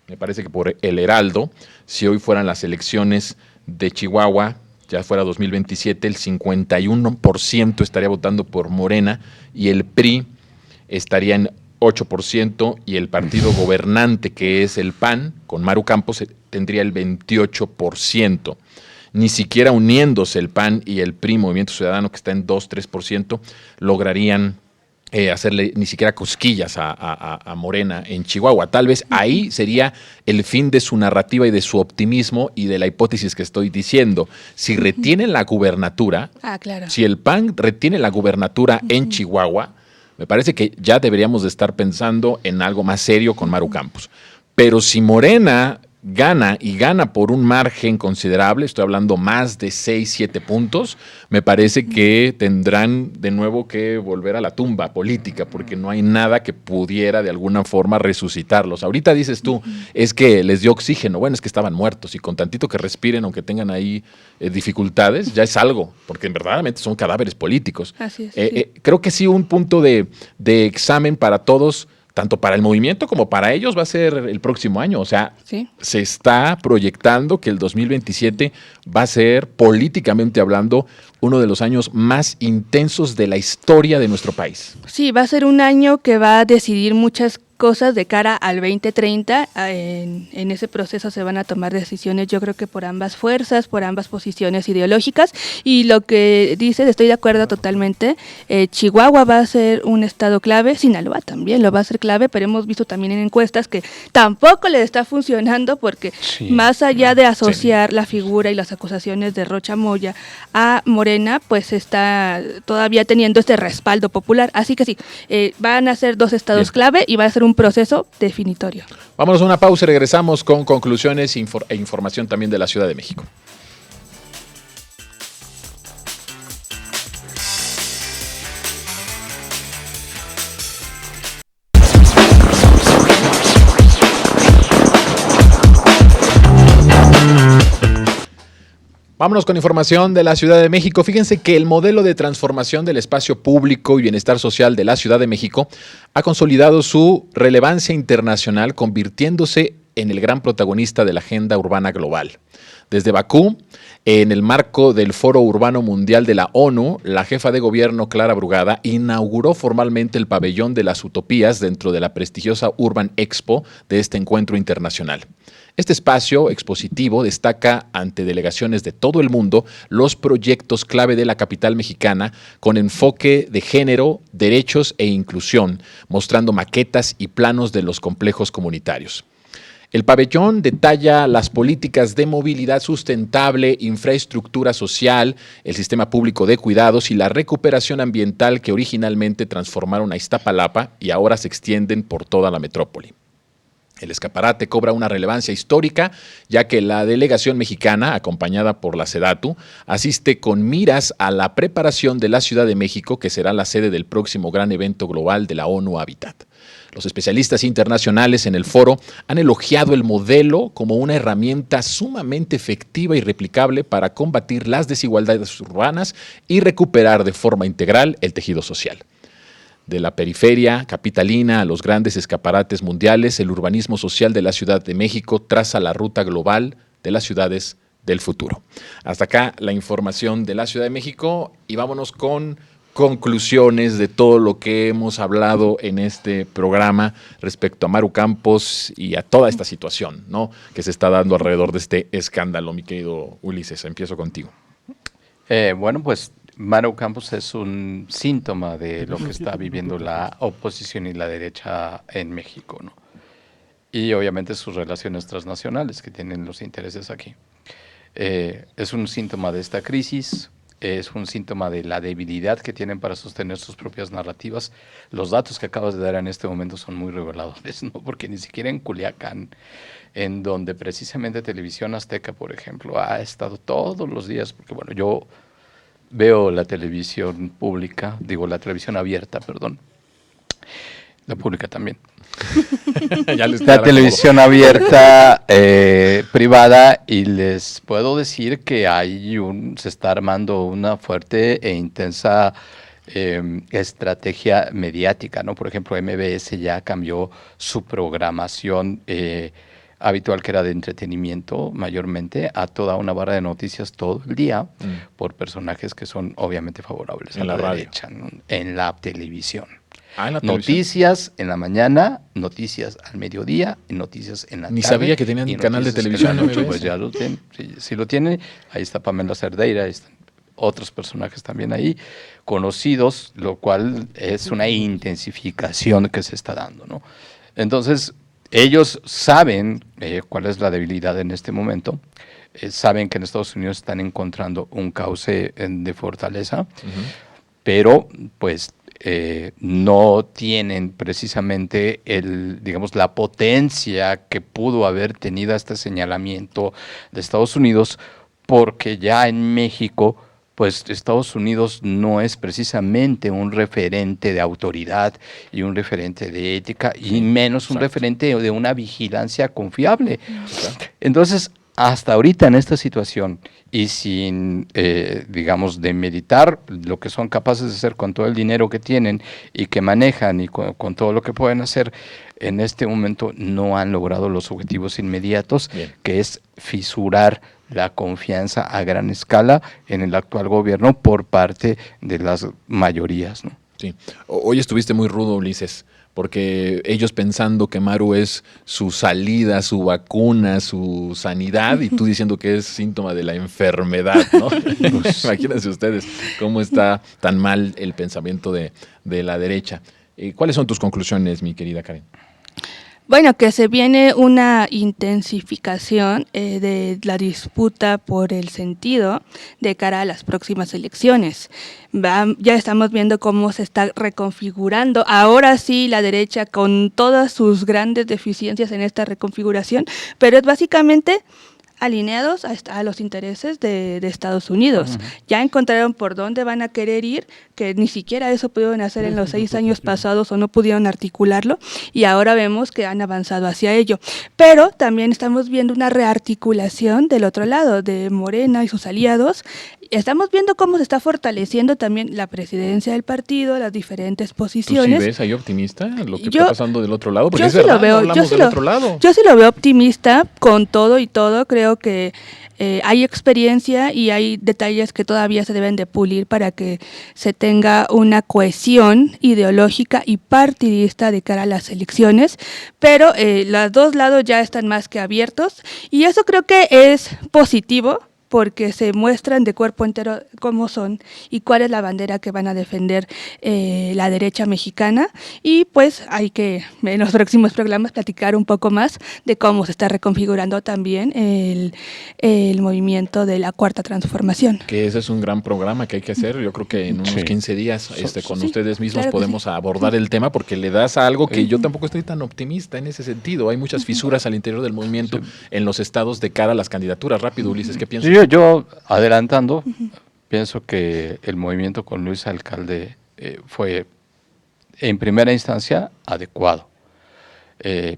me parece que por El Heraldo, si hoy fueran las elecciones de Chihuahua, ya fuera 2027, el 51% estaría votando por Morena y el PRI estaría en 8% y el partido gobernante, que es el PAN, con Maru Campos, tendría el 28%. Ni siquiera uniéndose el PAN y el PRI, Movimiento Ciudadano, que está en 2-3%, lograrían hacerle ni siquiera cosquillas a Morena en Chihuahua. Tal vez ahí sería el fin de su narrativa y de su optimismo y de la hipótesis que estoy diciendo. Si retienen la gubernatura, claro. Si el PAN retiene la gubernatura en Chihuahua, me parece que ya deberíamos de estar pensando en algo más serio con Maru Campos. Pero si Morena gana y gana por un margen considerable, estoy hablando más de 6-7 puntos, me parece que tendrán de nuevo que volver a la tumba política, porque no hay nada que pudiera de alguna forma resucitarlos. Ahorita dices tú, es que les dio oxígeno, bueno, es que estaban muertos y con tantito que respiren, aunque tengan ahí dificultades, ya es algo, porque verdaderamente son cadáveres políticos. Así es, sí. Creo que sí, un punto de examen para todos, tanto para el movimiento como para ellos, va a ser el próximo año. O sea, se está proyectando que el 2027 va a ser, políticamente hablando, uno de los años más intensos de la historia de nuestro país. Sí, va a ser un año que va a decidir muchas cosas de cara al 2030. En ese proceso se van a tomar decisiones, yo creo que por ambas fuerzas, por ambas posiciones ideológicas, y lo que dices, estoy de acuerdo totalmente. Chihuahua va a ser un estado clave, Sinaloa también lo va a ser clave, pero hemos visto también en encuestas que tampoco le está funcionando, porque más allá de asociar la figura y las acusaciones de Rocha Moya a Morena, pues está todavía teniendo este respaldo popular. Así que sí, van a ser dos estados clave y va a ser un proceso definitorio. Vámonos a una pausa y regresamos con conclusiones e información también de la Ciudad de México. Vámonos con información de la Ciudad de México. Fíjense que el modelo de transformación del espacio público y bienestar social de la Ciudad de México ha consolidado su relevancia internacional, convirtiéndose en el gran protagonista de la agenda urbana global. Desde Bakú, en el marco del Foro Urbano Mundial de la ONU, la jefa de gobierno Clara Brugada inauguró formalmente el pabellón de las utopías dentro de la prestigiosa Urban Expo de este encuentro internacional. Este espacio expositivo destaca ante delegaciones de todo el mundo los proyectos clave de la capital mexicana con enfoque de género, derechos e inclusión, mostrando maquetas y planos de los complejos comunitarios. El pabellón detalla las políticas de movilidad sustentable, infraestructura social, el sistema público de cuidados y la recuperación ambiental que originalmente transformaron a Iztapalapa y ahora se extienden por toda la metrópoli. El escaparate cobra una relevancia histórica, ya que la delegación mexicana, acompañada por la SEDATU, asiste con miras a la preparación de la Ciudad de México, que será la sede del próximo gran evento global de la ONU Habitat. Los especialistas internacionales en el foro han elogiado el modelo como una herramienta sumamente efectiva y replicable para combatir las desigualdades urbanas y recuperar de forma integral el tejido social. De la periferia capitalina a los grandes escaparates mundiales, el urbanismo social de la Ciudad de México traza la ruta global de las ciudades del futuro. Hasta acá la información de la Ciudad de México y vámonos con conclusiones de todo lo que hemos hablado en este programa respecto a Maru Campos y a toda esta situación, ¿no?, que se está dando alrededor de este escándalo. Mi querido Ulises, empiezo contigo. Bueno, pues Maru Campos es un síntoma de lo que está viviendo la oposición y la derecha en México, ¿no? Y obviamente sus relaciones transnacionales que tienen los intereses aquí. Es un síntoma de esta crisis es un síntoma de la debilidad que tienen para sostener sus propias narrativas. Los datos que acabas de dar en este momento son muy reveladores, ¿no? Porque ni siquiera en Culiacán, en donde precisamente Televisión Azteca, por ejemplo, ha estado todos los días, porque bueno, yo veo la televisión pública, digo la televisión abierta, perdón, la pública también. La televisión abierta privada, y les puedo decir que se está armando una fuerte e intensa estrategia mediática, ¿no? Por ejemplo, MBS ya cambió su programación habitual, que era de entretenimiento mayormente, a toda una barra de noticias todo el día por personajes que son obviamente favorables a la derecha, ¿no? En la televisión. Noticias en la mañana, noticias al mediodía y noticias en la tarde. Ni sabía que tenían un canal de televisión. Pues ya lo tienen, sí lo tiene. Ahí está Pamela Cerdeira, ahí están otros personajes también ahí, conocidos, lo cual es una intensificación que se está dando, ¿no? Entonces, ellos saben cuál es la debilidad en este momento, saben que en Estados Unidos están encontrando un cauce de fortaleza, pero pues no tienen precisamente la potencia que pudo haber tenido este señalamiento de Estados Unidos, porque ya en México, pues Estados Unidos no es precisamente un referente de autoridad y un referente de ética, y menos un referente de una vigilancia confiable. Entonces, hasta ahorita en esta situación, y sin, demeritar lo que son capaces de hacer con todo el dinero que tienen y que manejan, y con todo lo que pueden hacer, en este momento no han logrado los objetivos inmediatos, que es fisurar la confianza a gran escala en el actual gobierno por parte de las mayorías, ¿no? Sí. Hoy estuviste muy rudo, Ulises, porque ellos pensando que Maru es su salida, su vacuna, su sanidad, y tú diciendo que es síntoma de la enfermedad, ¿no? Pues, imagínense ustedes cómo está tan mal el pensamiento de la derecha. ¿Cuáles son tus conclusiones, mi querida Karen? Bueno, que se viene una intensificación de la disputa por el sentido de cara a las próximas elecciones. Ya estamos viendo cómo se está reconfigurando, ahora sí, la derecha con todas sus grandes deficiencias en esta reconfiguración, pero es básicamente alineados a los intereses de Estados Unidos. Ya encontraron por dónde van a querer ir, que ni siquiera eso pudieron hacer en los 6 años pasados, o no pudieron articularlo, y ahora vemos que han avanzado hacia ello. Pero también estamos viendo una rearticulación del otro lado, de Morena y sus aliados. Estamos viendo cómo se está fortaleciendo también la presidencia del partido, las diferentes posiciones. ¿Tú sí ves ahí optimista lo que está pasando del otro lado? Porque yo es verdad, lo veo, no hablamos del otro lado. Yo sí lo veo optimista con todo y todo. Creo que hay experiencia y hay detalles que todavía se deben de pulir para que se tenga una cohesión ideológica y partidista de cara a las elecciones, pero los dos lados ya están más que abiertos, y eso creo que es positivo, porque se muestran de cuerpo entero cómo son y cuál es la bandera que van a defender la derecha mexicana, y pues hay que en los próximos programas platicar un poco más de cómo se está reconfigurando también el movimiento de la Cuarta Transformación. Que ese es un gran programa que hay que hacer. Yo creo que en unos 15 días con ustedes mismos claro podemos abordar el tema, porque le das a algo que yo tampoco estoy tan optimista en ese sentido. Hay muchas fisuras al interior del movimiento en los estados de cara a las candidaturas. Rápido, Ulises, ¿qué piensas? Yo adelantando, pienso que el movimiento con Luis Alcalde fue en primera instancia adecuado.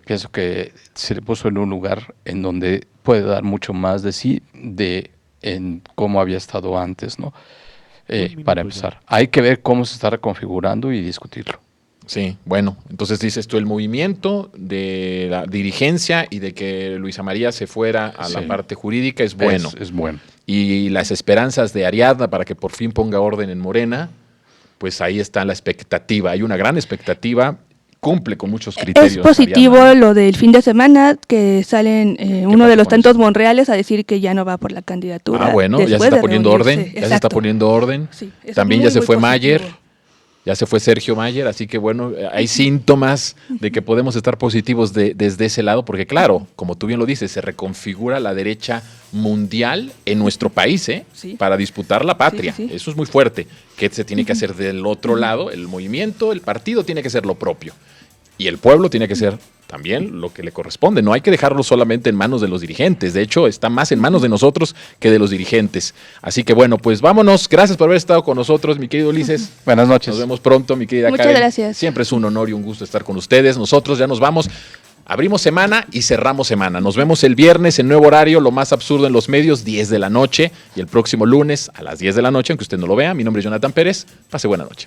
Pienso que se le puso en un lugar en donde puede dar mucho más de sí en cómo había estado antes, ¿no? Para empezar, hay que ver cómo se está reconfigurando y discutirlo. Sí, bueno, entonces dices tú el movimiento de la dirigencia y de que Luisa María se fuera a la parte jurídica es bueno. Es bueno. Y las esperanzas de Ariadna para que por fin ponga orden en Morena, pues ahí está la expectativa. Hay una gran expectativa, cumple con muchos criterios. Es positivo Ariadna. Lo del fin de semana, que salen uno de los tantos Monreales a decir que ya no va por la candidatura. Ah, bueno, ya se está poniendo orden. Ya se está poniendo orden. Sí, también ya se fue Mayer. Ya se fue Sergio Mayer, así que bueno, hay síntomas de que podemos estar positivos desde ese lado, porque claro, como tú bien lo dices, se reconfigura la derecha mundial en nuestro país, Sí. para disputar la patria. Sí. Eso es muy fuerte. ¿Qué se tiene que hacer del otro lado? El movimiento, el partido tiene que ser lo propio. Y el pueblo tiene que ser también lo que le corresponde. No hay que dejarlo solamente en manos de los dirigentes. De hecho, está más en manos de nosotros que de los dirigentes. Así que bueno, pues vámonos. Gracias por haber estado con nosotros, mi querido Ulises. Buenas noches. Nos vemos pronto, mi querida Muchas Karen. gracias. Siempre es un honor y un gusto estar con ustedes. Nosotros ya nos vamos. Abrimos semana y cerramos semana. Nos vemos el viernes en nuevo horario, lo más absurdo en los medios, 10 de la noche. Y el próximo lunes a las 10 de la noche, aunque usted no lo vea. Mi nombre es Jonathan Pérez. Pase buena noche.